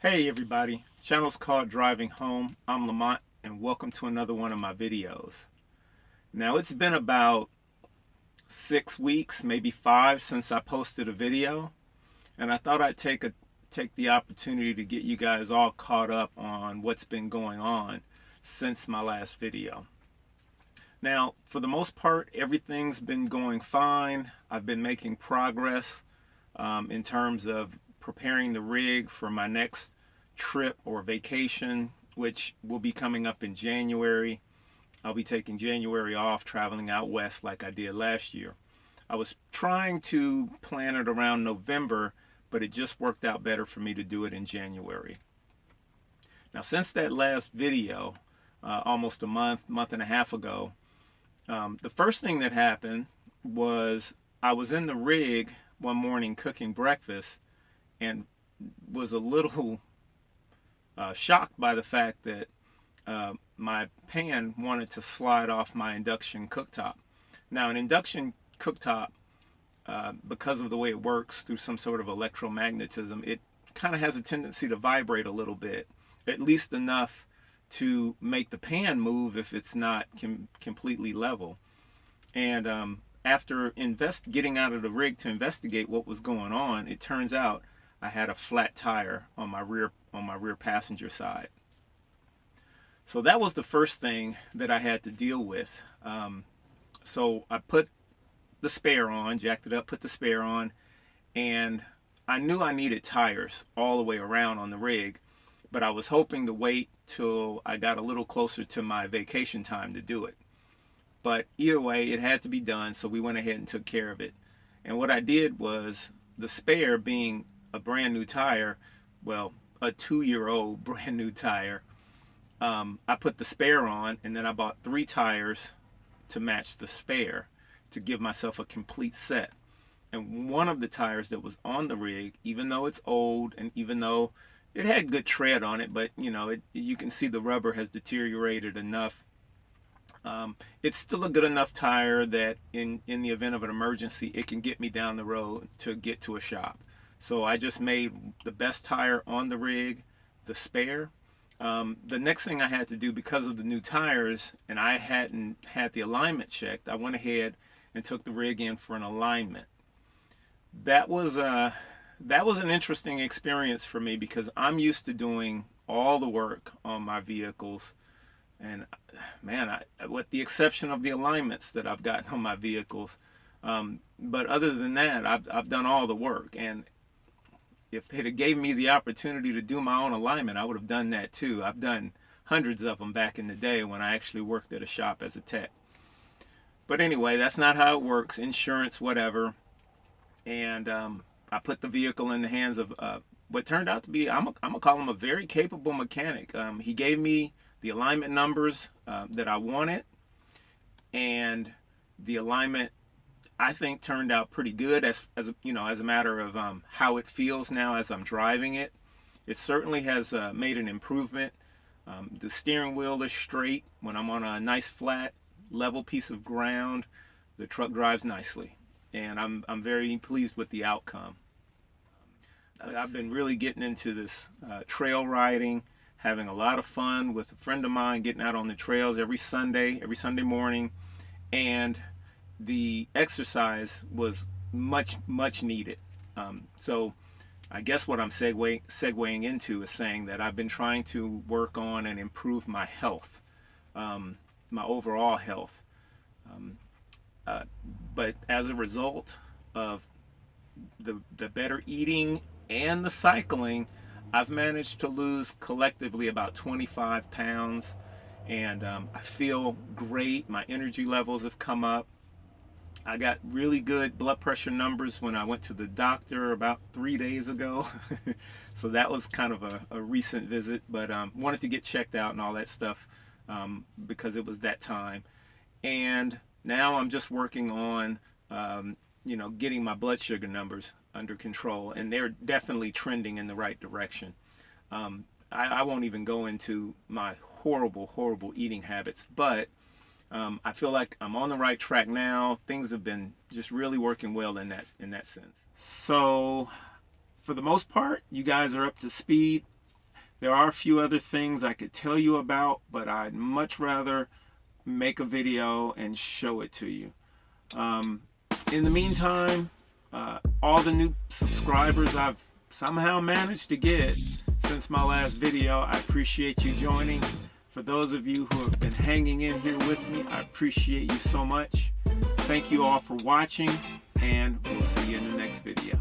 Hey everybody, channel's called Driving Home. I'm Lamont and welcome to another one of my videos. Now it's been about 6 weeks, maybe 5 since I posted a video, and I thought I'd take the opportunity to get you guys all caught up on what's been going on since my last video. Now, for the most part, everything's been going fine. I've been making progress in terms of preparing the rig for my next trip or vacation, which will be coming up in January. I'll be taking January off, traveling out west like I did last year. I was trying to plan it around November, but it just worked out better for me to do it in January. Now, since that last video, almost a month and a half ago, the first thing that happened was I was in the rig one morning cooking breakfast and was a little shocked by the fact that my pan wanted to slide off my induction cooktop. Now, an induction cooktop, because of the way it works through some sort of electromagnetism, it kind of has a tendency to vibrate a little bit, at least enough to make the pan move if it's not completely level. And after getting out of the rig to investigate what was going on, it turns out I had a flat tire on my rear passenger side. So that was the first thing that I had to deal with. So I put the spare on, jacked it up, put the spare on, and I knew I needed tires all the way around on the rig, but I was hoping to wait till I got a little closer to my vacation time to do it. But either way, it had to be done, so we went ahead and took care of it. And what I did was, the spare being a brand new tire, well, a 2-year-old brand new tire, I put the spare on, and then I bought 3 tires to match the spare to give myself a complete set. And one of the tires that was on the rig, even though it's old and even though it had good tread on it, but you can see the rubber has deteriorated enough. It's still a good enough tire that in the event of an emergency, it can get me down the road to get to a shop. So I just made the best tire on the rig, the spare. The next thing I had to do, because of the new tires and I hadn't had the alignment checked, I went ahead and took the rig in for an alignment. That was an interesting experience for me because I'm used to doing all the work on my vehicles, and man, with the exception of the alignments that I've gotten on my vehicles, but other than that, I've done all the work. And if they'd have gave me the opportunity to do my own alignment, I would have done that too. I've done hundreds of them back in the day when I actually worked at a shop as a tech. But anyway, that's not how it works. Insurance, whatever. And I put the vehicle in the hands of what turned out to be, I'm gonna call him a very capable mechanic. He gave me the alignment numbers that I wanted, and the alignment, I think, turned out pretty good as a matter of how it feels now as I'm driving it. It certainly has made an improvement. The steering wheel is straight. When I'm on a nice flat level piece of ground, the truck drives nicely, and I'm very pleased with the outcome. I've been really getting into this trail riding, having a lot of fun with a friend of mine, getting out on the trails every Sunday morning, and the exercise was much needed. So I guess what I'm segueing into is saying that I've been trying to work on and improve my health, my overall health. But as a result of the better eating and the cycling, I've managed to lose collectively about 25 pounds, and I feel great. My energy levels have come up. I got really good blood pressure numbers when I went to the doctor about 3 days ago. So that was kind of a recent visit, but wanted to get checked out and all that stuff because it was that time. And now I'm just working on getting my blood sugar numbers under control, and they're definitely trending in the right direction. I won't even go into my horrible eating habits, but I feel like I'm on the right track now. Things have been just really working well in that sense. So for the most part, you guys are up to speed There are a few other things I could tell you about, but I'd much rather make a video and show it to you. In the meantime, all the new subscribers I've somehow managed to get since my last video, I appreciate you joining. For those of you who have been hanging in here with me, I appreciate you so much. Thank you all for watching, and we'll see you in the next video.